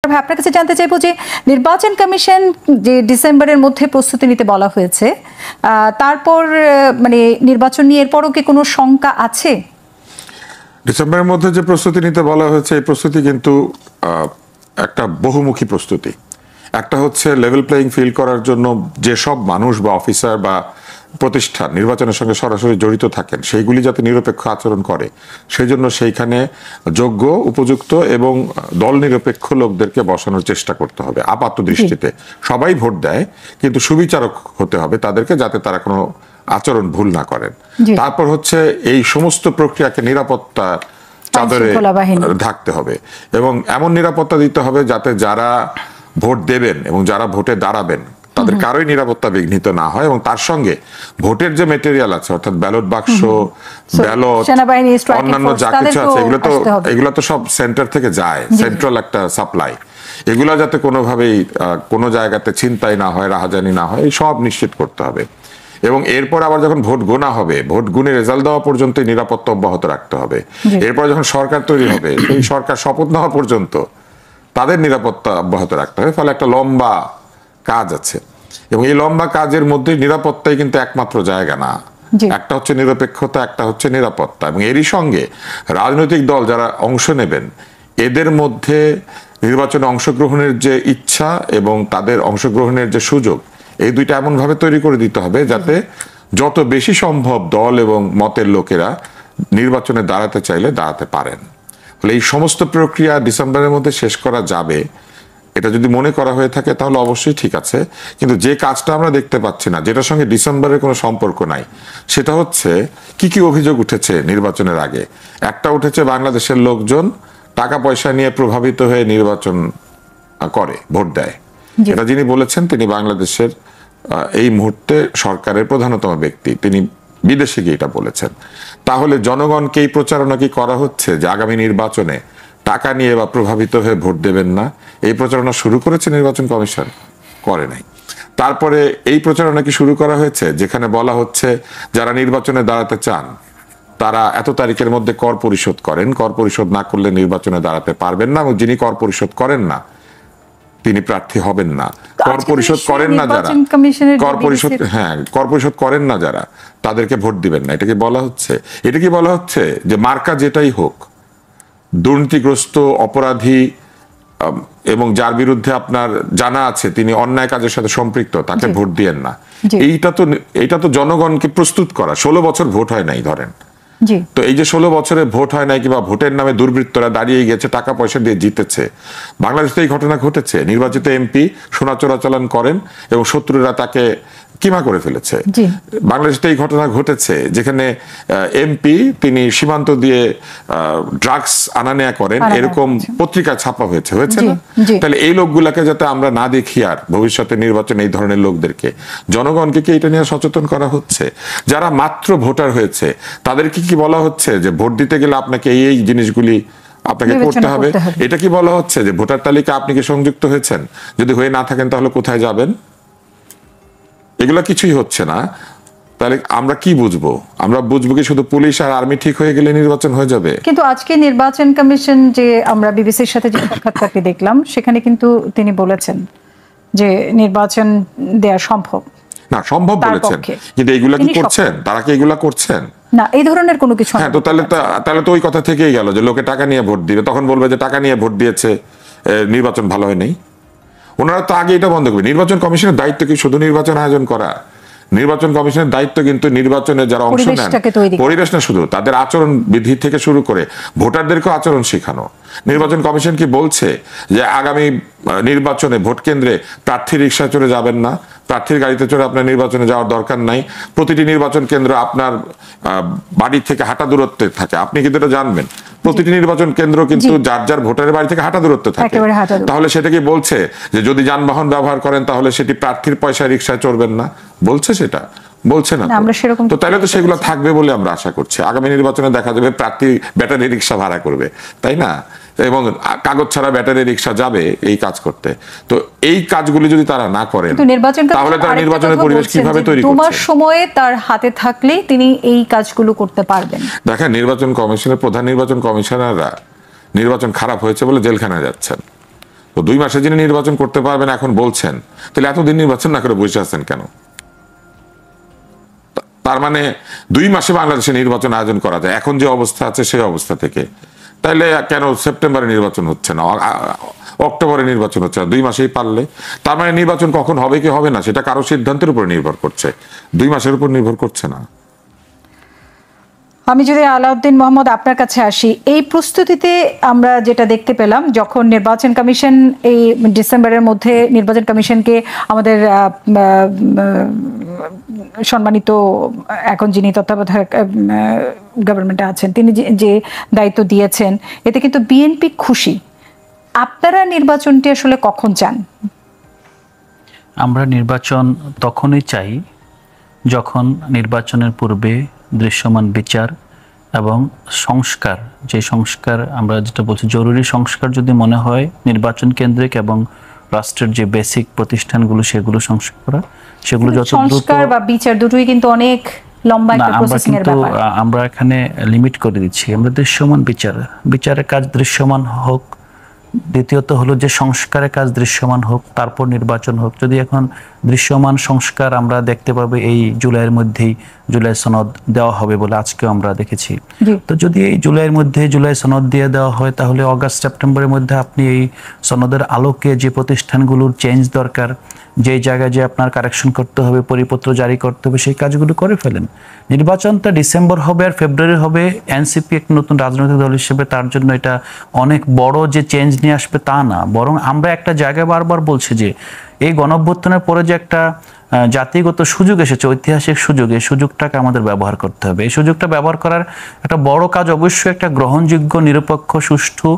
আপনার কাছে জানতে চাইবো যে নির্বাচন কমিশন যে ডিসেম্বরের মধ্যে প্রস্তুতি নিতে বলা হয়েছে, তারপর মানে নির্বাচন নিয়ে এরপরও কি কোনো শঙ্কা আছে? ডিসেম্বরের মধ্যে যে প্রস্তুতি নিতে বলা হয়েছে এই প্রস্তুতি কিন্তু একটা বহুমুখী প্রস্তুতি। একটা হচ্ছে লেভেল প্লেইং ফিল্ড করার জন্য যেসব মানুষ বা অফিসার বা প্রতিষ্ঠান নির্বাচনের সঙ্গে সরাসরি জড়িত থাকেন সেইগুলি যাতে নিরপেক্ষ আচরণ করে সেই জন্য সেইখানে যোগ্য, উপযুক্ত এবং দল নিরপেক্ষ লোকদেরকে বসানোর চেষ্টা করতে হবে। আপাত দৃষ্টিতে সবাই ভোট দেয়, কিন্তু সুবিচারক হতে হবে তাদেরকে, যাতে তারা কোনো আচরণ ভুল না করেন। তারপর হচ্ছে এই সমস্ত প্রক্রিয়াকে নিরাপত্তা চাদরে ঢাকতে হবে এবং এমন নিরাপত্তা দিতে হবে যাতে যারা ভোট দেবেন এবং যারা ভোটে দাঁড়াবেন তাদের কারোই নিরাপত্তা বিঘ্নিত না হয়। এবং তার সঙ্গে ভোটের যে মেটেরিয়াল আছে, অর্থাৎ ব্যালট বাক্স, ব্যালট, অন্যান্য যা কিছু আছে, এগুলো তো সব সেন্টার থেকে যায়, সেন্ট্রাল একটা সাপ্লাই। এগুলো যাতে কোনোভাবেই কোনো জায়গাতে ছিনতাই না হয়, রাহাজানি না হয়, এই সব নিশ্চিত করতে হবে। এবং এরপর আবার যখন ভোট গোনা হবে, ভোট গুনে রেজাল্ট দেওয়া পর্যন্ত নিরাপত্তা অব্যাহত রাখতে হবে। এরপর যখন সরকার তৈরি হবে, সেই সরকার শপথ নেওয়া পর্যন্ত তাদের নিরাপত্তা অব্যাহত রাখতে হবে। ফলে একটা লম্বা কাজ আছে এবং এই লম্বা কাজের মধ্যে নিরাপত্তাই কিন্তু একমাত্র জায়গা না। একটা হচ্ছে নিরপেক্ষতা, একটা হচ্ছে নিরাপত্তা। এবং এরই সঙ্গে রাজনৈতিক দল যারা অংশ নেবেন এদের মধ্যে নির্বাচনে অংশগ্রহণের যে ইচ্ছা এবং তাদের অংশগ্রহণের যে সুযোগ, এই দুইটা এমনভাবে তৈরি করে দিতে হবে যাতে যত বেশি সম্ভব দল এবং মতের লোকেরা নির্বাচনে দাঁড়াতে চাইলে দাঁড়াতে পারেন। ফলে এই সমস্ত প্রক্রিয়া ডিসেম্বরের মধ্যে শেষ করা যাবে, এটা যদি মনে করা হয়ে থাকে তাহলে অবশ্যই ঠিক আছে। কিন্তু যে কাজটা আমরা দেখতে পাচ্ছি না, যেটার সঙ্গে ডিসেম্বরের কোনো সম্পর্ক নাই, সেটা হচ্ছে কি কি অভিযোগ উঠেছে নির্বাচনের আগে। একটা উঠেছে বাংলাদেশের লোকজন টাকা পয়সা নিয়ে প্রভাবিত হয়ে নির্বাচন করে, ভোট দেয়। এটা যিনি বলেছেন তিনি বাংলাদেশের এই মুহূর্তে সরকারের প্রধানতম ব্যক্তি, তিনি বিদেশে গিয়ে এটা বলেছেন। তাহলে জনগণকে এই প্রচারণা কি করা হচ্ছে যে আগামী নির্বাচনে টাকা নিয়ে বা প্রভাবিত হয়ে ভোট দেবেন না? এই প্রচারণা শুরু করেছে নির্বাচন কমিশন? করে নাই। তারপরে এই প্রচারণা কি শুরু করা হয়েছে যেখানে বলা হচ্ছে যারা নির্বাচনে দাঁড়াতে চান তারা এত তারিখের মধ্যে কর পরিশোধ করেন, কর পরিশোধ না করলে নির্বাচনে দাঁড়াতে পারবেন না, এবং যিনি কর পরিশোধ করেন না তিনি প্রার্থী হবেন না। কর পরিশোধ করেন না যারা, কর পরিশোধ করেন না যারা, তাদেরকে ভোট দিবেন না। এটা কি বলা হচ্ছে? এটা কি বলা হচ্ছে যে মার্কা যেটাই হোক, দুর্নীতিগ্রস্ত, অপরাধী এবং যার বিরুদ্ধে আপনার জানা আছে তিনি অন্যায় কাজের সাথে সম্পৃক্ত, তাকে ভোট দিয়েন না? এইটা তো জনগণকে প্রস্তুত করা। 16 বছর ভোট হয় নাই ধরেন, তো এই যে 16 বছরে ভোট হয় নাই কিংবা ভোটের নামে দুর্বৃত্তরা দাঁড়িয়ে গেছে, টাকা পয়সা দিয়ে জিতেছে, বাংলাদেশে এই ঘটনা ঘটেছে। নির্বাচিত এমপি সোনা চোরাচালান করেন এবং শত্রুরা তাকে কিমা করে ফেলেছে। বাংলাদেশে এই ঘটনা ঘটেছে যেখানে এমপি তিনি সীমান্ত দিয়ে ড্রাগস আনা নেয়া করেন, এরকম পত্রিকা ছাপা হয়েছে না? তাহলে এই লোকগুলাকে যাতে আমরা না দেখি আর ভবিষ্যতে নির্বাচনে এই ধরনের লোকদেরকে, জনগণকে কি এটা নিয়ে সচেতন করা হচ্ছে? যারা মাত্র ভোটার হয়েছে তাদেরকে কি বলা হচ্ছে যে ভোট দিতে গেলে আপনাকে এই জিনিসগুলি আপনাকে করতে হবে? এটা কি বলা হচ্ছে যে ভোটার তালিকা আপনি কি সংযুক্ত হয়েছেন? যদি হয়ে না থাকেন তাহলে কোথায় যাবেন? এগুলা কিছুই হচ্ছে না। তাহলে আমরা কি বুঝবো? আমরা বুঝবো কি শুধু পুলিশ আর আর্মি ঠিক হয়ে গেলে নির্বাচন হয়ে যাবে? কিন্তু আজকে নির্বাচন কমিশন যে আমরা বিবিসির সাথে যে সাক্ষাৎকারটি দেখলাম সেখানে কিন্তু তিনি বলেছেন যে নির্বাচন দেয়া সম্ভব না, সম্ভব বলেছেন, কিন্তু এগুলা কি করছেন? তারা কি এগুলা করছেন না? এই ধরনের কোনো কিছু। হ্যাঁ, তো তাহলে তো ওই কথা থেকেই গেল যে লোকে টাকা নিয়ে ভোট দিবে, তখন বলবে যে টাকা নিয়ে ভোট দিয়েছে, নির্বাচন ভালো হয় নাই। ওনারা তো আগে এটা বন্ধ করবে। নির্বাচন কমিশনের দায়িত্ব কি শুধু নির্বাচন আয়োজন করা? নির্বাচন কমিশনের দায়িত্ব কিন্তু নির্বাচনে যারা অংশ নেন, পরিবেশ না শুধু, তাদের আচরণ বিধি থেকে শুরু করে ভোটারদেরকেও আচরণ শেখানো। নির্বাচন কমিশন কি বলছে যে আগামী নির্বাচনে ভোট কেন্দ্রে প্রার্থী রিক্সায় চড়ে যাবেন না, প্রার্থীর গাড়িতে চড়ে আপনার নির্বাচনে যাওয়ার দরকার নাই, প্রতিটি নির্বাচন কেন্দ্র আপনার বাড়ি থেকে হাঁটা দূরত্বে থাকে? আপনি কিন্তু এটা জানবেন প্রতিটি নির্বাচন কেন্দ্র কিন্তু যার যার ভোটারের বাড়ি থেকে হাঁটা দূরত্বে থাকে। তাহলে সেটা কি বলছে যে যদি যানবাহন ব্যবহার করেন তাহলে সেটি প্রার্থীর পয়সায় রিক্সায় চড়বেন না? বলছে সেটা? বলছে না। তো তাহলে তো সেগুলো থাকবে বলে আমরা আশা করছি। আগামী নির্বাচনে দেখা যাবে প্রার্থী ব্যাটারি রিক্সা ভাড়া করবে, তাই না? এবং কাগজ ছাড়া ব্যাটারি রিক্সা যাবে এই কাজ করতে। তো এই কাজগুলি যদি তারা না করেন তাহলে তারা নির্বাচনের পরিবেশ কিভাবে তৈরি করছে? 2 মাস সময়ে তার হাতে থাকলে তিনি এই কাজগুলো করতে পারবেন। দেখেন, নির্বাচন কমিশনের প্রধান নির্বাচন কমিশনাররা নির্বাচন খারাপ হয়েছে বলে জেলখানায় যাচ্ছেন, তো 2 মাসে যিনি নির্বাচন করতে পারবেন এখন বলছেন, তাহলে এতদিন নির্বাচন না করে বসে আছেন কেন? তার মানে 2 মাসে বাংলাদেশে নির্বাচন আয়োজন করা যায় এখন যে অবস্থা আছে সেই অবস্থা থেকে। তাইলে কেন সেপ্টেম্বরে নির্বাচন হচ্ছে না, অক্টোবরে নির্বাচন হচ্ছে না? 2 মাসেই পারলে। তার মানে নির্বাচন কখন হবে কি হবে না সেটা কারো সিদ্ধান্তের উপর নির্ভর করছে, 2 মাসের উপর নির্ভর করছে না। আমি যদি আলাউদ্দিন মোহাম্মদ আপনার কাছে আসি, এই প্রস্তুতিতে আমরা যেটা দেখতে পেলাম, যখন নির্বাচন কমিশন এই ডিসেম্বরের মধ্যে নির্বাচন কমিশনকে আমাদের সম্মানিত এখন যিনি তত্ত্বাবধায়ক গভর্নমেন্টে আছেন তিনি যে দায়িত্ব দিয়েছেন, এতে কিন্তু বিএনপি খুশি। আপনারা নির্বাচনটি আসলে কখন চান? আমরা নির্বাচন তখনই চাই যখন নির্বাচনের পূর্বে দৃশ্যমান বিচার এবং সংস্কার, যে সংস্কার আমরা যেটা বলছি জরুরি সংস্কার যদি মনে হয় নির্বাচন কেন্দ্রিক এবং রাষ্ট্রের যে বেসিক প্রতিষ্ঠানগুলো সেগুলো সংস্কার করা, সেগুলো যত দ্রুত। সংস্কার বা বিচার দুটোই কিন্তু অনেক লম্বা একটা প্রসেসিং এর ব্যাপার। আমরা এখানে লিমিট করে দিচ্ছি, আমরা দৃশ্যমান বিচারের কাজ দৃশ্যমান হোক, দ্বিতীয়ত হলো যে সংস্কারের কাজ দৃশ্যমান হোক, তারপর নির্বাচন হোক। যদি এখন দৃশ্যমান সংস্কার আমরা দেখতে পাবো এই জুলাইয়ের মধ্যেই জুলাই সনদ দেওয়া হবে বলে আজকেও আমরা দেখেছি। তো যদি এই জুলাইয়ের মধ্যে জুলাই সনদ দিয়ে দেওয়া হয় তাহলে অগাস্ট সেপ্টেম্বরের মধ্যে আপনি এই সনদের আলোকে যে প্রতিষ্ঠানগুলোর চেঞ্জ দরকার, যে জায়গায় যে আপনার কারেকশন করতে হবে, পরিপত্র জারি করতে হবে, সেই কাজগুলো করে ফেলেন। নির্বাচনটা ডিসেম্বর হবে আর ফেব্রুয়ারি হবে, এনসিপি এক নতুন রাজনৈতিক দল হিসেবে তার জন্য এটা অনেক বড় যে চেঞ্জ নিয়ে আসবে তা না, বরং আমরা একটা জায়গায় বারবার বলছি যে এই গণঅভ্যুত্থানের পরে যে একটা জাতিগত সুযোগ এসেছে, ঐতিহাসিক সুযোগ, এই সুযোগটাকে আমাদের ব্যবহার করতে হবে। এই সুযোগটা ব্যবহার করার একটা বড় কাজ অবশ্যই একটা গ্রহণযোগ্য, নিরপেক্ষ, সুষ্ঠু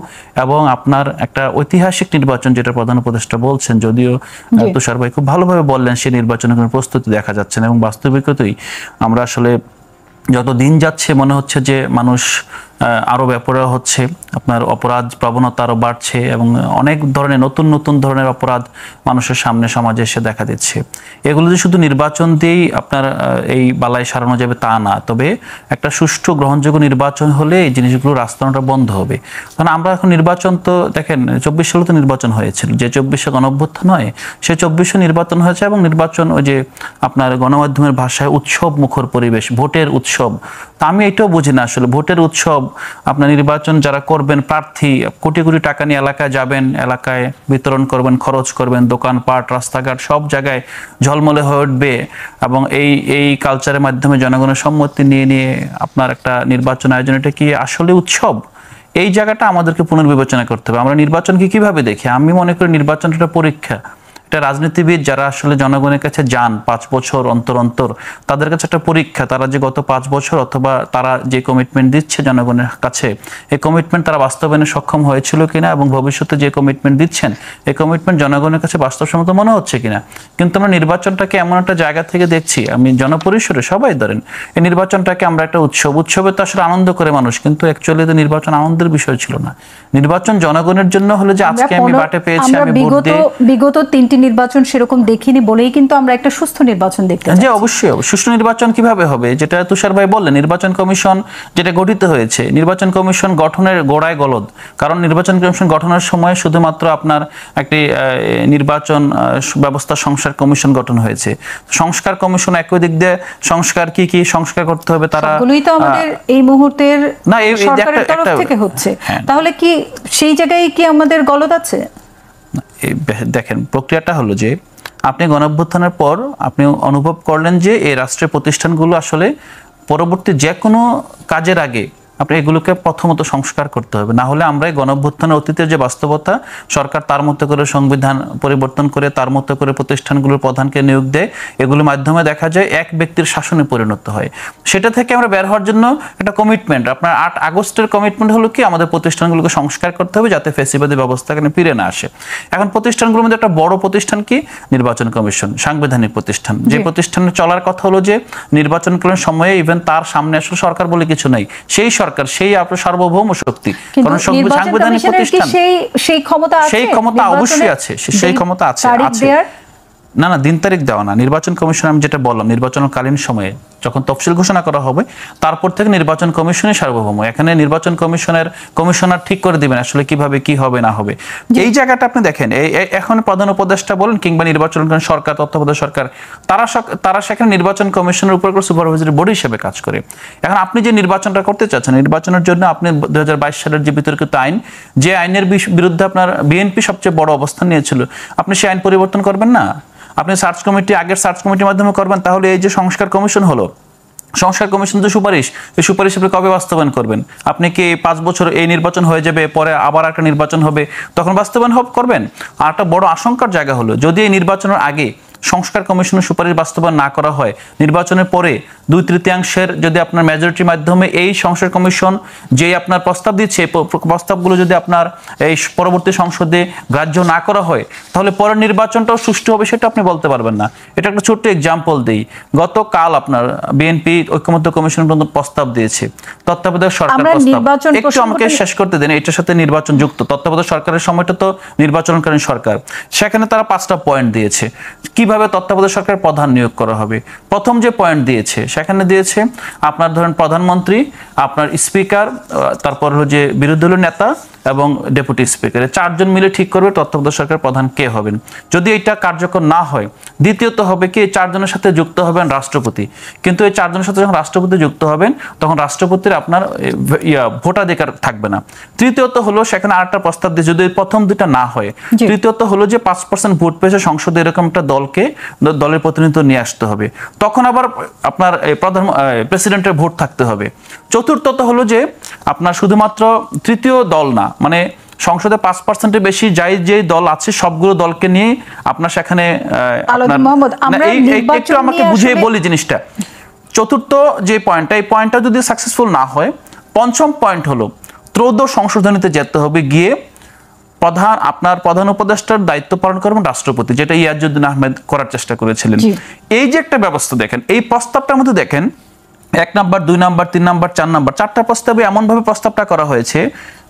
এবং আপনার একটা ঐতিহাসিক নির্বাচন, যেটা প্রধান উপদেষ্টা বলছেন, যদিও তুষার ভাই খুব ভালোভাবে বললেন সেই নির্বাচনের কোনো প্রস্তুতি দেখা যাচ্ছে না। এবং বাস্তবিকতই আমরা আসলে যত দিন যাচ্ছে মনে হচ্ছে যে মানুষ আরো ব্যাপারে হচ্ছে, আপনার অপরাধ প্রবণতা আরো বাড়ছে এবং অনেক ধরনের নতুন ধরনের অপরাধ মানুষের সামনে সমাজে এসে দেখা দিচ্ছে। এগুলো যে শুধু নির্বাচন দিয়েই আপনার এই বালাই সারানো যাবে তা না, তবে একটা সুষ্ঠু গ্রহণযোগ্য নির্বাচন হলে এই জিনিসগুলো রাস্তাটা বন্ধ হবে। কারণ আমরা এখন নির্বাচন তো দেখেন 24 সালে তো নির্বাচন হয়েছিল, যে 24-এ গণঅভ্যুত্থান হয় সে 24-এ নির্বাচন হয়েছে এবং নির্বাচন ওই যে আপনার গণমাধ্যমের ভাষায় উৎসব মুখর পরিবেশ, ভোটের উৎসব। তা আমি এটাও বুঝি না আসলে ভোটের উৎসব। আপনার নির্বাচন যারা করবেন প্রার্থী কোটি কোটি টাকা নিয়ে এলাকায় যাবেন, এলাকায় বিতরণ করবেন, খরচ করবেন, দোকানপাট, রাস্তাঘাট সব জায়গায় ঝলমলে হয়ে উঠবে এবং এই কালচারের মাধ্যমে জনগণের সম্মতি নিয়ে আপনার একটা নির্বাচন আয়োজন, এটা কি আসলে উৎসব? এই জায়গাটা আমাদেরকে পুনর্বিবেচনা করতে হবে। আমরা নির্বাচনকে কিভাবে দেখি? আমি মনে করি নির্বাচনটা একটা পরীক্ষা। একটা রাজনীতিবিদ যারা আসলে জনগণের কাছে যান 5 বছর অন্তর তাদের কাছে একটা পরীক্ষা, তারা যে গত 5 বছর অথবা তারা যে কমিটমেন্ট দিচ্ছে জনগণের কাছে, এই কমিটমেন্ট তারা বাস্তবায়নে সক্ষম হয়েছিল কিনা এবং ভবিষ্যতে যে কমিটমেন্ট দিচ্ছেন এই কমিটমেন্ট জনগণের কাছে বাস্তবসম্মত মনে হচ্ছে কিনা। কিন্তু আমরা নির্বাচনটাকে এমন একটা জায়গা থেকে দেখছি, আমি জনপরিসরে সবাই ধরেন এই নির্বাচনটাকে আমরা একটা উৎসবে তো আসলে আনন্দ করে মানুষ, কিন্তু অ্যাকচুয়ালি তো নির্বাচন আনন্দের বিষয় ছিল না। নির্বাচন জনগণের জন্য হলে যে আজকে আমি বাটে পেয়েছি, আমি ভোট দিয়ে বিগত 3টি নির্বাচন সেরকম দেখিনি বলেই কিন্তু আমরা একটা সুস্থ নির্বাচন দেখতে চাই। যে অবশ্যই সুষ্ঠু নির্বাচন কিভাবে হবে, যেটা তুষার ভাই বললেন, নির্বাচন কমিশন যেটা গঠিত হয়েছে, নির্বাচন কমিশন গঠনের গোড়ায় গলদ। কারণ নির্বাচন কমিশন গঠনের সময় শুধুমাত্র আপনার একটি নির্বাচন ব্যবস্থা সংস্কার কমিশন গঠন হয়েছে। সংস্কার কমিশন একই দিক দিয়ে সংস্কার কি সংস্কার করতে হবে তারা সবগুলোই তো আমাদের এই মুহূর্তের না সরকারের তরফ থেকে হচ্ছে, তাহলে কি সেই জায়গায় কি আমাদের গলদ আছে? দেখেন প্রক্রিয়াটা হলো যে আপনি গণঅভ্যুত্থানের পর আপনি অনুভব করলেন যে এই রাষ্ট্রের প্রতিষ্ঠানগুলো আসলে পরবর্তী যে কোনো কাজের আগে আপনি এগুলোকে প্রথমত সংস্কার করতে হবে, না হলে আমরা এই গণঅভ্যুত্থানের অতীতের যে বাস্তবতা, সরকার তার মতো করে সংবিধান পরিবর্তন করে তার মতো করে প্রতিষ্ঠানগুলোর প্রধানকে নিয়োগ দেয়, এগুলোর মাধ্যমে দেখা যায় এক ব্যক্তির শাসনে পরিণত হয়। সেটা থেকে আমরা বের হওয়ার জন্য একটা কমিটমেন্ট, আপনার 8 আগস্টের কমিটমেন্ট হলো কি আমাদের প্রতিষ্ঠানগুলোকে সংস্কার করতে হবে যাতে ফ্যাসিবাদী ব্যবস্থা এখানে ফিরে না আসে। এখন প্রতিষ্ঠানগুলোর মধ্যে একটা বড় প্রতিষ্ঠান কি নির্বাচন কমিশন, সাংবিধানিক প্রতিষ্ঠান, যে প্রতিষ্ঠানে চলার কথা হলো যে নির্বাচনকালীন সময়ে ইভেন তার সামনে আসলে সরকার বলে কিছু নাই, সেই সরকার সেই আপনার সার্বভৌম শক্তি। কারণ সাংবিধানিক প্রতিষ্ঠান সেই ক্ষমতা অবশ্যই আছে, সেই ক্ষমতা আছে। না না, দিন তারিখ দেওয়া না। নির্বাচন কমিশন আমি যেটা বললাম, নির্বাচনকালীন সময়ে যখন তফসিল ঘোষণা করা হবে তারপর থেকে নির্বাচন কমিশনের সার্বভৌম। এখানে নির্বাচন কমিশনার ঠিক করে দিবেন আসলে কিভাবে কি হবে না হবে। এই জায়গাটা আপনি দেখেন, এখন প্রধান উপদেষ্টা বলেন কিংবা নির্বাচনকালীন সরকার, তত্ত্বাবধায়ক সরকার, তারা সেখানে নির্বাচন কমিশনের উপর সুপারভাইজারি বডি হিসেবে কাজ করে। এখন আপনি যে নির্বাচনটা করতে চাচ্ছেন, নির্বাচনের জন্য আপনি 2022 সালের যে বিতর্কিত আইন, যে আইনের বিরুদ্ধে আপনার বিএনপি সবচেয়ে বড় অবস্থান নিয়েছিল, আপনি সেই আইন পরিবর্তন করবেন না? আপনি আগের সার্চ কমিটির মাধ্যমে করবেন, তাহলে এই যে সংস্কার কমিশন হলো, সংস্কার কমিশন যে সুপারিশ, এই সুপারিশ আপনি কবে বাস্তবায়ন করবেন? আপনি কি 5 বছর এই নির্বাচন হয়ে যাবে, পরে আবার একটা নির্বাচন হবে, তখন বাস্তবায়ন করবেন? আর একটা বড় আশঙ্কার জায়গা হলো, যদি এই নির্বাচনের আগে সংস্কার কমিশনের সুপারিশ বাস্তবায়ন না করা হয়, নির্বাচনের পরে 2/3 যদি আপনার মেজরিটির মাধ্যমে এই সংস্কার কমিশন যে আপনার প্রস্তাব দিচ্ছে, এই প্রস্তাবগুলো যদি আপনার এই পরবর্তী সংসদে গ্রাহ্য না করা হয়, তাহলে পরের নির্বাচনটাও সুষ্ঠু হবে সেটা আপনি বলতে পারবেন না। এটা একটা ছোট্ট এক্সাম্পল দেই। গতকাল আপনার বিএনপি ঐকমত্য কমিশন পর্যন্ত প্রস্তাব দিয়েছে, তত্ত্বাবধায়ক সরকার প্রস্তাব, একটু আমাকে শেষ করতে দেন, এটার সাথে নির্বাচন যুক্ত। তত্ত্বাবধায়ক সরকারের সময়টা তো নির্বাচনকালীন সরকার, সেখানে তারা 5টা পয়েন্ট দিয়েছে কিভাবে তত্ত্বাবধায়ক সরকার প্রধান নিয়োগ করা হবে। প্রথম যে পয়েন্ট দিয়েছে, সেখানে দিয়েছে আপনার ধরেন প্রধানমন্ত্রী, আপনার স্পিকার, তারপর হলো যে বিরোধী দলের নেতা এবং ডেপুটি স্পিকার, 4 জন মিলে ঠিক করবে তত্ত্বাবধায়ক সরকার প্রধান কে হবেন। যদি এটা কার্যকর না হয়, দ্বিতীয়ত হবে কি, এই 4 জনের সাথে যুক্ত হবেন রাষ্ট্রপতি। কিন্তু এই 4 জনের সাথে যখন রাষ্ট্রপতি যুক্ত হবেন, তখন রাষ্ট্রপতির আপনার ভোটাধিকার থাকবে না। তৃতীয়ত হলো, সেখানে আরেকটা প্রস্তাব দিয়ে, যদি প্রথম দুটা না হয়, তৃতীয়ত হলো যে 5% ভোট পেয়েছে সংসদে এরকম একটা দলের প্রতিনিধিত্ব নিয়ে আসতে হবে, তখন আবার আপনার প্রেসিডেন্টের ভোট থাকতে হবে। চতুর্থত হলো যে আপনার শুধুমাত্র তৃতীয় দল না, মানে সংসদে 5%-এর বেশি যে দল আছে সবগুলো দলকে নিয়ে আপনার সেখানে, একটু আমাকে বুঝিয়ে বলি জিনিসটা। চতুর্থ যে পয়েন্টটা, এই পয়েন্টটা যদি সাকসেসফুল না হয়, পঞ্চম পয়েন্ট হলো ত্রয়োদশ সংশোধনীতে যেতে হবে, গিয়ে প্রধান উপদেষ্টার দায়িত্ব পালন করবেন রাষ্ট্রপতি, যেটা ইয়াজউদ্দিন আহমেদ করার চেষ্টা করেছিলেন। এই যে একটা ব্যবস্থা দেখেন, এই প্রস্তাবটার মধ্যে দেখেন 1 নাম্বার, 2 নাম্বার, 3 নাম্বার, 4 নাম্বার, 4টা প্রস্তাবে এমন ভাবে প্রস্তাবটা করা হয়েছে,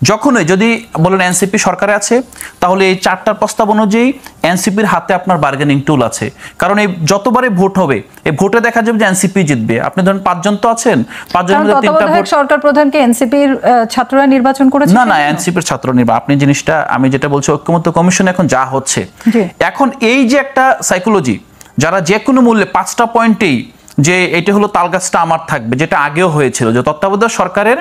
যখনই যদি বলেন এনসিপি সরকারে আছে, তাহলে এই 4টার প্রস্তাব অনুযায়ী এনসিপির হাতে আপনার বার্গেনিং টুল আছে। কারণ এই যতবারে ভোট হবে, এই ভোটে দেখা যাবে যে এনসিপি জিতবে। আপনি ধরেন 5 জন তো আছেন, 5 জনের মধ্যে 3টা ভোট। সরকার প্রধানকে এনসিপির ছাত্ররা নির্বাচন করেছে না, এনসিপির ছাত্র নির্বাচন, আপনি জিনিসটা, আমি যেটা বলছি ঐকমত্য কমিশন এখন যা হচ্ছে, এখন এই যে একটা সাইকোলজি, যারা যে কোনো মূল্যে 5টা পয়েন্টেই যে এটা হলো তালগাছটা আমার থাকবে, যেটা আগেও হয়েছিল, যে তত্ত্বাবধায়ক সরকারের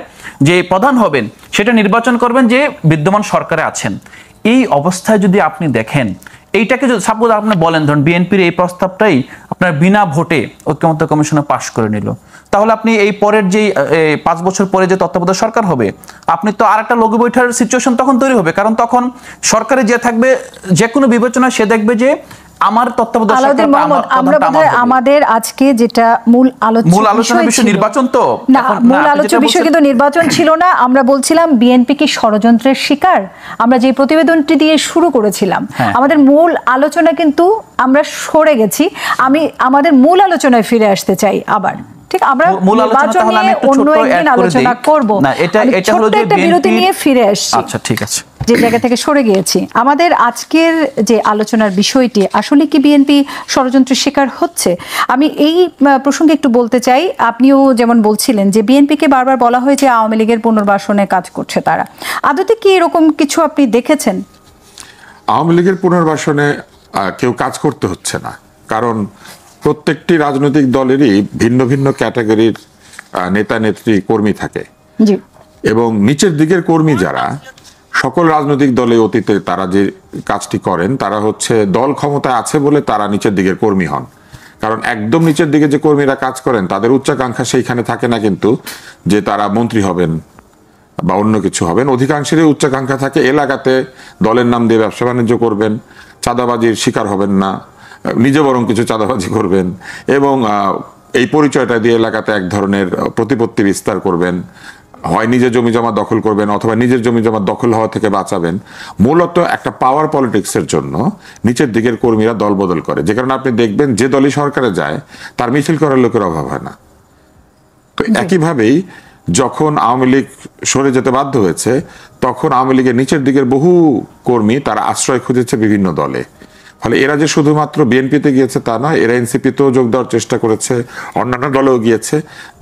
যে প্রধান হবেন সেটা নির্বাচন করবেন যে বিদ্যমান সরকারে আছেন। এই অবস্থায় যদি আপনি দেখেন, এইটাকে যদি সাপোজ আপনি বলেন, ধরুন বিএনপির এই প্রস্তাবটাই আপনার বিনা ভোটে ঐকমত্য কমিশনে পাশ করে নিল, তাহলে আপনি এই পরের যে 5 বছর পরে যে তত্ত্বাবধায়ক সরকার হবে, আপনি তো আরেকটা লঘু বৈঠার সিচুয়েশন তখন তৈরি হবে। কারণ তখন সরকারে যে থাকবে, যে কোনো বিবেচনা সে দেখবে যে আমার তত্ত্বাবধায়ক সরকার, আমাদের আজকে যেটা মূল আলোচনার বিষয় নির্বাচন, তো না, মূল আলোচনার বিষয় কিন্তু নির্বাচন ছিল না। আমরা বলছিলাম বিএনপি কি ষড়যন্ত্রের শিকার, আমরা যে প্রতিবেদনটি দিয়ে শুরু করেছিলাম, আমাদের মূল আলোচনা কিন্তু আমরা সরে গেছি। আমি আমাদের মূল আলোচনায় ফিরে আসতে চাই আবার। ঠিক, আমরা নির্বাচন নিয়ে অন্য একদিন আলোচনা করব। না, এটা হলো যে বিরতি নিয়ে ফিরে আসছি। আচ্ছা, ঠিক আছে, যে জায়গা থেকে সরে গিয়েছি। আমাদের আজকের যে আলোচনার বিষয়টি, আসলে কি বিএনপি ষড়যন্ত্রের শিকার হচ্ছে? আমি এই প্রসঙ্গে একটু বলতে চাই, আপনিও যেমন বলছিলেন যে বিএনপিকে বারবার বলা হয় যে আওয়ামী লীগের পুনর্বাসনে কাজ করছে তারা। আদতে কি এরকম কিছু আপনি দেখেছেন? আওয়ামী লীগের পুনর্বাসনে কেউ কাজ করতে হচ্ছে না, কারণ প্রত্যেকটি রাজনৈতিক দলেরই ভিন্ন ভিন্ন ক্যাটাগরির নেতা নেত্রী কর্মী থাকে, এবং নিচের দিকের কর্মী যারা, সকল রাজনৈতিক দলে অতীতে তারা যে কাজটি করেন, তারা হচ্ছে দল ক্ষমতায় আছে বলে তারা নিচের দিকের কর্মী হন। কারণ একদম নিচের দিকে যে কর্মীরা কাজ করেন, তাদের উচ্চাকাঙ্ক্ষা সেইখানে থাকে না কিন্তু যে তারা মন্ত্রী হবেন বা অন্য কিছু হবেন। অধিকাংশেরই উচ্চাকাঙ্ক্ষা থাকে এলাকাতে দলের নাম দিয়ে ব্যবসা বাণিজ্য করবেন, চাঁদাবাজির শিকার হবেন না, নিজে বরং কিছু চাঁদাবাজি করবেন, এবং এই পরিচয়টা দিয়ে এলাকাতে এক ধরনের প্রতিপত্তি বিস্তার করবেন, হয় নিজের জমি জমা দখল করবেন অথবা নিজের জমি জমা দখল হওয়া থেকে বাঁচাবেন। মূলত একটা পাওয়ার পলিটিক্সের জন্য নিচের দিকের কর্মীরা দল বদল করে, যে কারণে আপনি দেখবেন যে দলই সরকারে যায় তার মিছিল করার লোকের অভাব হয় না। তো একইভাবেই যখন আওয়ামী লীগ সরে যেতে বাধ্য হয়েছে, তখন আওয়ামী লীগের নিচের দিকের বহু কর্মী তারা আশ্রয় খুঁজেছে বিভিন্ন দলে। ফলে এরা যে শুধুমাত্র বিএনপিতে গিয়েছে তা নয়, এরা এনসিপিতেও যোগ দেওয়ার চেষ্টা করেছে, অন্যান্য দলেও গিয়েছে।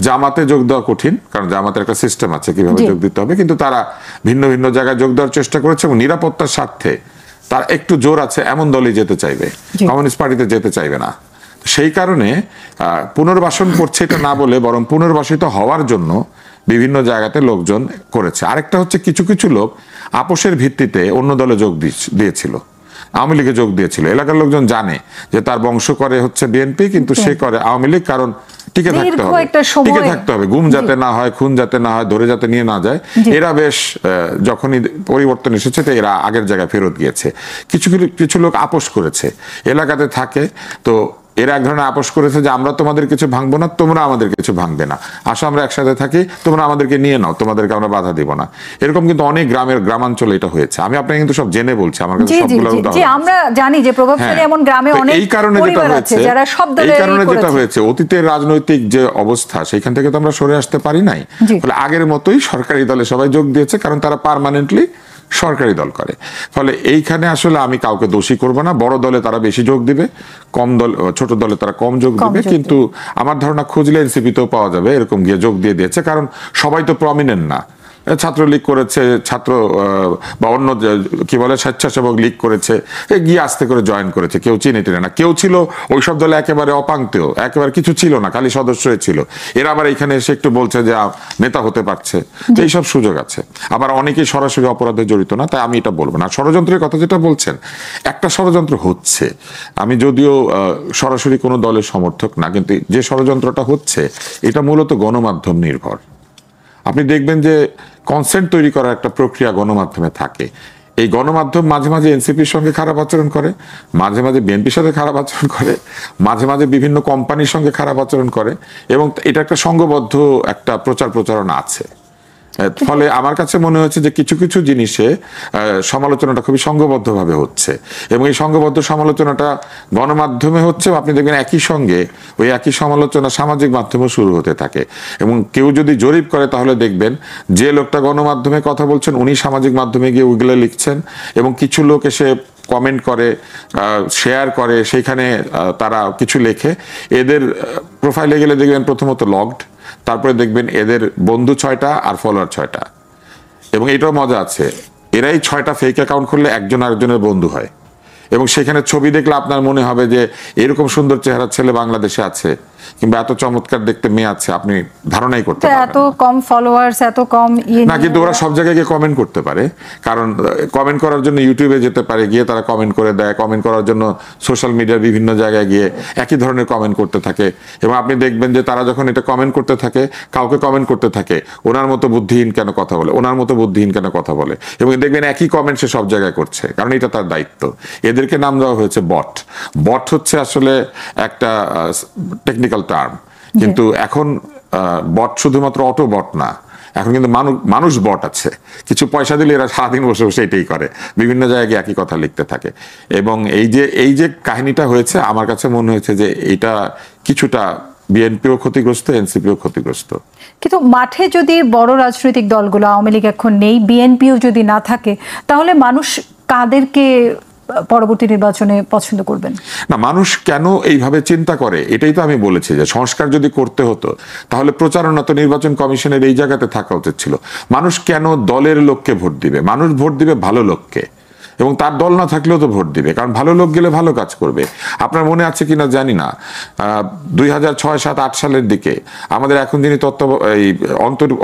জামাতে যোগ দেওয়া কঠিন, কারণ জামাতের একটা সিস্টেম আছে কিভাবে যোগ দিতে হবে, কিন্তু তারা ভিন্ন ভিন্ন জায়গায় যোগ দেওয়ার চেষ্টা করেছে এবং নিরাপত্তার স্বার্থে তার একটু জোর আছে এমন দলই যেতে চাইবে, কমিউনিস্ট পার্টিতে যেতে চাইবে না। সেই কারণে পুনর্বাসন করছে এটা না বলে বরং পুনর্বাসিত হওয়ার জন্য বিভিন্ন জায়গাতে লোকজন করেছে। আরেকটা হচ্ছে কিছু কিছু লোক আপোষের ভিত্তিতে অন্য দলে যোগ দিয়েছিল, আওয়ামী লীগে যোগ দিয়েছিল। এলাকার লোকজন জানে যে তার বংশ করে হচ্ছে বিএনপি, কিন্তু সে করে আওয়ামী লীগ, কারণ টিকে থাকতে হবে, গুম যাতে না হয়, খুন যাতে না হয়, ধরে যাতে নিয়ে না যায়। এরা বেশ যখনই পরিবর্তন এসেছে তো এরা আগের জায়গায় ফেরত গিয়েছে। কিছু লোক আপোষ করেছে, এলাকাতে থাকে, তো এরা এক ধরনের আপোষ করেছে যে আমরা তোমাদের কিছু ভাঙবো না, তোমরা আমাদের কিছু ভাঙবে না, আসো আমরা একসাথে থাকি, তোমরা আমাদেরকে নিয়ে নাও, তোমাদেরকে আমরা বাধা দিব না। এরকম কিন্তু অনেক গ্রামাঞ্চলে এটা হয়েছে। আমি আপনাকে কিন্তু সব জেনে বলছি, আমার কাছে সবগুলো উদাহরণ আমরা জানি যে প্রভাবশালী এমন গ্রামে অনেক পরিবার আছে যারা সব দলে এই কারণে যেটা হয়েছে, অতীতের রাজনৈতিক যে অবস্থা সেখান থেকে তো আমরা সরে আসতে পারি নাই। ফলে আগের মতোই সরকারি দলে সবাই যোগ দিয়েছে, কারণ তারা পার্মানেন্টলি সরকারি দল করে। ফলে এইখানে আসলে আমি কাউকে দোষী করব না। বড় দলে তারা বেশি যোগ দিবে, কম দল ছোট দলে তারা কম যোগ দিবে, কিন্তু আমার ধারণা খুঁজলে এনসিপিতেও পাওয়া যাবে এরকম গিয়ে যোগ দিয়ে দিয়েছে, কারণ সবাই তো প্রমিনেন্ট না। ছাত্রলীগ করেছে, ছাত্র বা অন্য কি বলে স্বেচ্ছাসেবক লীগ করেছে, গিয়ে আস্তে করে জয়েন করেছে, কেউ চিনে টেনে না। কেউ ছিল ওইসব দলে একেবারে অপাংতেও, একেবারে কিছু ছিল না, খালি সদস্যই ছিল। এরা আবার এখানে এসে একটু বলছে যে নেতা হতে পারছে, এইসব সুযোগ আছে। আবার অনেকেই সরাসরি অপরাধে জড়িত না, তাই আমি এটা বলবো না। ষড়যন্ত্রের কথা যেটা বলছেন, একটা ষড়যন্ত্র হচ্ছে, আমি যদিও সরাসরি কোনো দলের সমর্থক না, কিন্তু যে ষড়যন্ত্রটা হচ্ছে এটা মূলত গণমাধ্যম নির্ভর। আপনি দেখবেন যে কনসেন্ট তৈরি করার একটা প্রক্রিয়া গণমাধ্যমে থাকে। এই গণমাধ্যম মাঝে মাঝে এনসিপির সঙ্গে খারাপ আচরণ করে, মাঝে মাঝে বিএনপির সাথে খারাপ আচরণ করে, মাঝে মাঝে বিভিন্ন কোম্পানির সঙ্গে খারাপ আচরণ করে, এবং এটা একটা সংঘবদ্ধ একটা প্রচারণা আছে। ফলে আমার কাছে মনে হচ্ছে যে কিছু কিছু জিনিসে সমালোচনাটা খুবই সংঘবদ্ধভাবে হচ্ছে, এবং এই সংঘবদ্ধ সমালোচনাটা গণমাধ্যমে হচ্ছে। আপনি দেখবেন একই সঙ্গে ওই একই সমালোচনা সামাজিক মাধ্যমেও শুরু হতে থাকে, এবং কেউ যদি জরিপ করে তাহলে দেখবেন যে লোকটা গণমাধ্যমে কথা বলছেন উনি সামাজিক মাধ্যমে গিয়ে ওইগুলো লিখছেন, এবং কিছু লোক এসে কমেন্ট করে, শেয়ার করে, সেখানে তারা কিছু লেখে। এদের প্রোফাইলে গেলে দেখবেন প্রথমত লগড, তারপরে দেখবেন এদের বন্ধু 6টা আর ফলোয়ার 6টা, এবং এটাও মজা আছে, এরাই 6টা ফেক অ্যাকাউন্ট খুললে একজন আরেকজনের বন্ধু হয়, এবং সেখানে ছবি দেখলে আপনার মনে হবে যে এরকম সুন্দর চেহারা ছেলে বাংলাদেশে আছে, কিংবা এত চমৎকার দেখতে মেয়ে আছে, আপনি ধারণাই করতে পারবেন না। এত কম ফলোয়ার্স, এত কম না, কিন্তু ওরা সব জায়গায় গিয়ে কমেন্ট করতে পারে, কারণ কমেন্ট করার জন্য ইউটিউবে যেতে পারে, গিয়ে তারা কমেন্ট করে দেয়, কমেন্ট করার জন্য সোশ্যাল মিডিয়ার বিভিন্ন জায়গায় গিয়ে একই ধরনের কমেন্ট করতে থাকে। এবং আপনি দেখবেন যে তারা যখন এটা কমেন্ট করতে থাকে, কাউকে কমেন্ট করতে থাকে ওনার মতো বুদ্ধিহীন কেন কথা বলে, ওনার মতো বুদ্ধিহীন কেন কথা বলে, এবং দেখবেন একই কমেন্ট সে সব জায়গায় করছে, কারণ এটা তার দায়িত্ব। এদেরকে নাম দেওয়া হয়েছে বট। বট হচ্ছে আসলে একটা টেকনিক্যাল টার্ম, কিন্তু এখন বট শুধুমাত্র অটো বট না, এখন কিন্তু মানুষ বট আছে। কিছু পয়সা দিলে এরা সারাদিন বসে বসে এটাই করে, বিভিন্ন জায়গায় একই কথা লিখতে থাকে। এবং এই যে কাহিনীটা হয়েছে, আমার কাছে মনে হয়েছে যে এটা কিছুটা বিএনপিও ক্ষতিগ্রস্ত, এনসিপিও ক্ষতিগ্রস্ত। কিন্তু মাঠে যদি বড় রাজনৈতিক দলগুলো, আওয়ামী লীগ এখন নেই, বিএনপিও যদি না থাকে, তাহলে মানুষ কাদেরকে পরবর্তী নির্বাচনে পছন্দ করবেন? না, মানুষ কেন এইভাবে চিন্তা করে এটাই তো আমি বলেছি, যে সংস্কার যদি করতে হতো তাহলে প্রচারণা তো নির্বাচন কমিশনের এই জায়গাতে থাকা উচিত ছিল। মানুষ কেন দলের লোককে ভোট দিবে? মানুষ ভোট দিবে ভালো লোককে, এবং তার দল না থাকলেও তো ভোট দিবে, কারণ ভালো লোক গেলে ভালো কাজ করবে। আপনার মনে আছে কিনা জানি না, 2006, 7, 8 সালের দিকে আমাদের এখন যিনি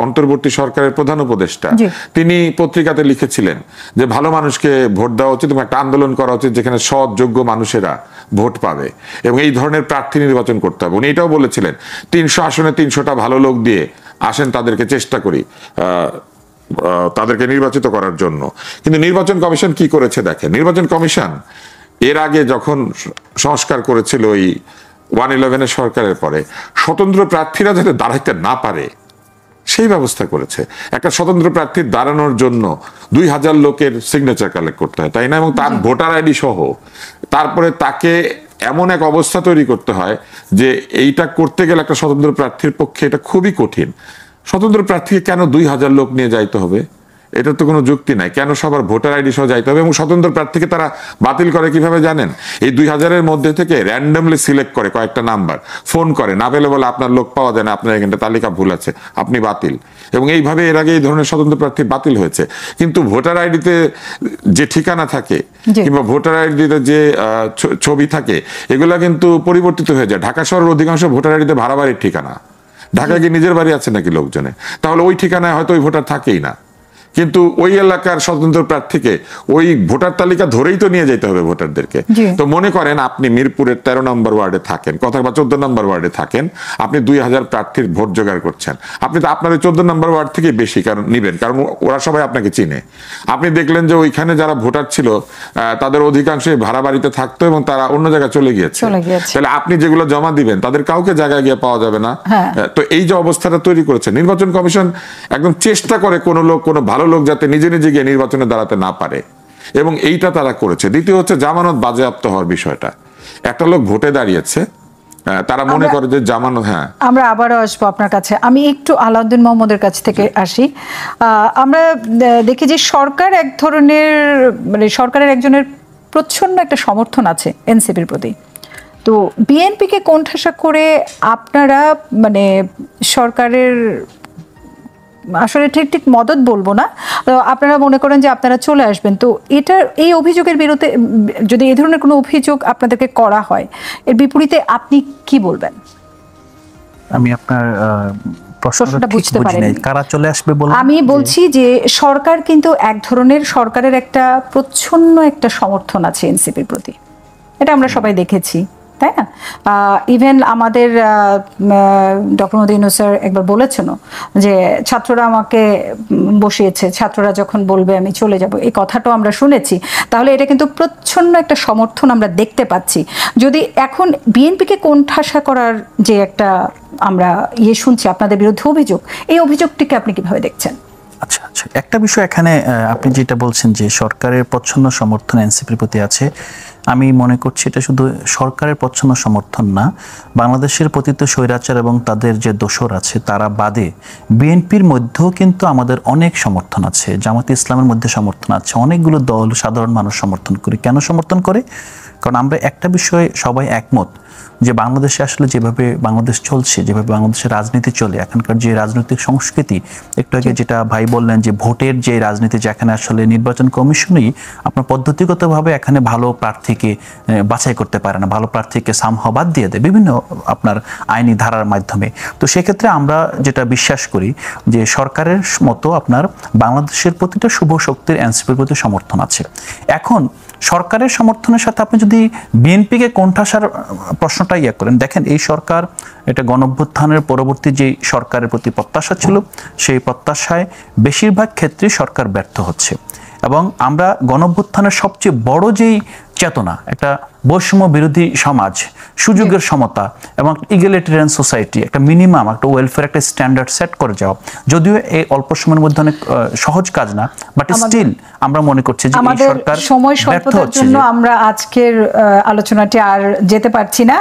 অন্তর্বর্তী সরকারের প্রধান উপদেষ্টা, তিনি পত্রিকাতে লিখেছিলেন যে ভালো মানুষকে ভোট দেওয়া উচিত এবং একটা আন্দোলন করা উচিত যেখানে সৎ যোগ্য মানুষেরা ভোট পাবে, এবং এই ধরনের প্রার্থী নির্বাচন করতে হবে। উনি এটাও বলেছিলেন 300 আসনে 300টা ভালো লোক দিয়ে আসেন, তাদেরকে চেষ্টা করি তাদেরকে নির্বাচিত করার জন্য। কিন্তু নির্বাচন কমিশন কি করেছে দেখেন, নির্বাচন কমিশন এর আগে যখন সংস্কার করেছিল ওই 111 সরকারের পরে, স্বতন্ত্র প্রার্থীরা যাতে দাঁড়াইতে না পারে সেই ব্যবস্থা করেছে। একটা স্বতন্ত্র প্রার্থীর দাঁড়ানোর জন্য 2000 লোকের সিগনেচার কালেক্ট করতে হয়, তাই না? এবং তার ভোটার আইডি সহ তারপরে তাকে এমন এক অবস্থা তৈরি করতে হয় যে এইটা করতে গেলে একটা স্বতন্ত্র প্রার্থীর পক্ষে এটা খুবই কঠিন। স্বতন্ত্র প্রার্থীকে কেন 2000 লোক নিয়ে যাইতে হবে? এটার তো কোনো যুক্তি নাই। কেন সবার ভোটার আইডি সহ যাইতে হবে? এবং স্বতন্ত্র প্রার্থীকে তারা বাতিল করে কিভাবে জানেন? এই 2000-এর মধ্যে থেকে র্যান্ডমলি সিলেক্ট করে কয়েকটা নাম্বার, ফোন করে, না পেলে বলে আপনার লোক পাওয়া যায় না, আপনার এখানটা তালিকা ভুল আছে, আপনি বাতিল। এবং এইভাবে এর আগে এই ধরনের স্বতন্ত্র প্রার্থী বাতিল হয়েছে। কিন্তু ভোটার আইডিতে যে ঠিকানা থাকে কিংবা ভোটার আইডিতে যে ছবি থাকে, এগুলা কিন্তু পরিবর্তিত হয়ে যায়। ঢাকা শহরের অধিকাংশ ভোটার আইডিতে ভাড়া বাড়ির ঠিকানা। ঢাকায় কি নিজের বাড়ি আছে নাকি লোকজনে? তাহলে ওই ঠিকানায় হয়তো ওই ভোটার থাকেই না, কিন্তু ওই এলাকার স্বতন্ত্র প্রার্থীকে ওই ভোটার তালিকা ধরেই তো নিয়ে যেতে হবে ভোটারদেরকে। তো মনে করেন আপনি মিরপুরের 13 নম্বর ওয়ার্ডে থাকেন, কথা বা 14 নম্বর ওয়ার্ডে থাকেন, আপনি 2000 প্রার্থীর ভোট জোগাড় করছেন। আপনি তো আপনার 14 নম্বর ওয়ার্ড থেকে বেশি নিবেন, কারণ ওরা সবাই আপনাকে চিনে। আপনি দেখলেন যে ওইখানে যারা ভোটার ছিল তাদের অধিকাংশই ভাড়া বাড়িতে থাকতো এবং তারা অন্য জায়গায় চলে গিয়েছে। তাহলে আপনি যেগুলো জমা দিবেন তাদের কাউকে জায়গায় গিয়ে পাওয়া যাবে না। তো এই যে অবস্থাটা তৈরি করেছে নির্বাচন কমিশন, একদম চেষ্টা করে কোনো লোক, কোনো ভালো লোক যাতে নিজে নিজে গিয়ে নির্বাচনে দাঁড়াতে না পারে, এবং এইটা তারা করেছে। দ্বিতীয় হচ্ছে জামানত বাজেয়াপ্ত হওয়ার বিষয়টা। একটা লোক ভোটে দাঁড়িয়েছে, তারা মনে করে যে জামানত। হ্যাঁ, আমরা আবারও আসবো আপনার কাছে। আমি একটু আলাউদ্দিন মোহাম্মদের কাছ থেকে আসি। আমরা দেখি যে সরকার এক ধরনের, মানে সরকারের একজনের প্রচ্ছন্ন একটা সমর্থন আছে এনসিপির প্রতি। তো বিএনপিকে কোণঠাসা করে আপনারা মানে সরকারের আসলে ঠিক ঠিক মদত বলবো না, আপনারা মনে করেন যে আপনারা চলে আসবেন। তো এটা, এই অভিযোগের বিরুদ্ধে যদি এই ধরনের কোনো অভিযোগ আপনাদেরকে করা হয়, এর বিপরীতে আপনি কি বলবেন? আমি আপনার প্রশ্নটা বুঝতে পারিনি। কারা চলে আসবে বলে আমি বলছি যে সরকার কিন্তু এক ধরনের, সরকারের একটা প্রচ্ছন্ন একটা সমর্থন আছে এনসিপির প্রতি, এটা আমরা সবাই দেখেছি, তাই না? ইভেন আমাদের ডক্টর মোহাম্মদ ইউনূস স্যার একবার বলেছেন যে ছাত্ররা আমাকে বসিয়েছে, ছাত্ররা যখন বলবে আমি চলে যাব, এই কথাটাও আমরা শুনেছি। তাহলে এটা কিন্তু প্রচ্ছন্ন একটা সমর্থন আমরা দেখতে পাচ্ছি। যদি এখন বিএনপিকে কোণঠাসা করার যে একটা আমরা শুনছি আপনাদের বিরুদ্ধে অভিযোগ, এই অভিযোগটিকে আপনি কিভাবে দেখছেন? আচ্ছা আচ্ছা, একটা বিষয় এখানে আপনি যেটা বলছেন যে সরকারের প্রচ্ছন্ন সমর্থন এনসিপির প্রতি আছে, আমি মনে করছি এটা শুধু সরকারের প্রচ্ছন্ন সমর্থন না, বাংলাদেশের পতিত স্বৈরাচার এবং তাদের যে দোসর আছে তারা বাদে বিএনপির মধ্যেও কিন্তু আমাদের অনেক সমর্থন আছে, জামাতে ইসলামের মধ্যে সমর্থন আছে, অনেকগুলো দল, সাধারণ মানুষ সমর্থন করে। কেন সমর্থন করে? কারণ আমরা একটা বিষয়ে সবাই একমত যে বাংলাদেশে আসলে যেভাবে বাংলাদেশ চলছে, যেভাবে বাংলাদেশের রাজনীতি চলে, এখনকার যে রাজনৈতিক সংস্কৃতি, একটু আগে যেটা ভাই বললেন যে ভোটের যে রাজনীতি, যেখানে আসলে নির্বাচন কমিশনই আপনার পদ্ধতিগতভাবে এখানে ভালো প্রার্থীকে বাছাই করতে পারে না, ভালো প্রার্থীকে সামহাও বাদ দিয়ে দেয় বিভিন্ন আপনার আইনি ধারার মাধ্যমে। তো সেক্ষেত্রে আমরা যেটা বিশ্বাস করি যে সরকারের মতো আপনার বাংলাদেশের প্রতিটা শুভ শক্তির এনসিপির প্রতি সমর্থন আছে। এখন সরকারের সমর্থনের সাথে আপনি যদি বিএনপিকে কোণঠাসার প্রশ্নটা করেন, দেখেন এই সরকার, এটা গণঅভ্যুত্থানের পরবর্তী যে সরকারের প্রতি প্রত্যাশা ছিল, সেই প্রত্যাশায় বেশিরভাগ ক্ষেত্রে সরকার ব্যর্থ হচ্ছে। এবং আমরা গণঅভ্যুত্থানের সবচেয়ে বড় যেই চেতনা, একটা বৈষম্য বিরোধী সমাজ, সুযোগের সমতা এবং ইগ্যালিটেরিয়ান সোসাইটি, একটা মিনিমাম একটা ওয়েলফেয়ার একটা স্ট্যান্ডার্ড সেট করে যাওয়া, যদিও এই অল্প সময়ের মধ্যে অনেক সহজ কাজ না, বাট স্টিল আমরা মনে করছি যে এই সরকার সময় স্বল্পতার জন্য আমরা আজকের আলোচনাটি আর যেতে পারছি না।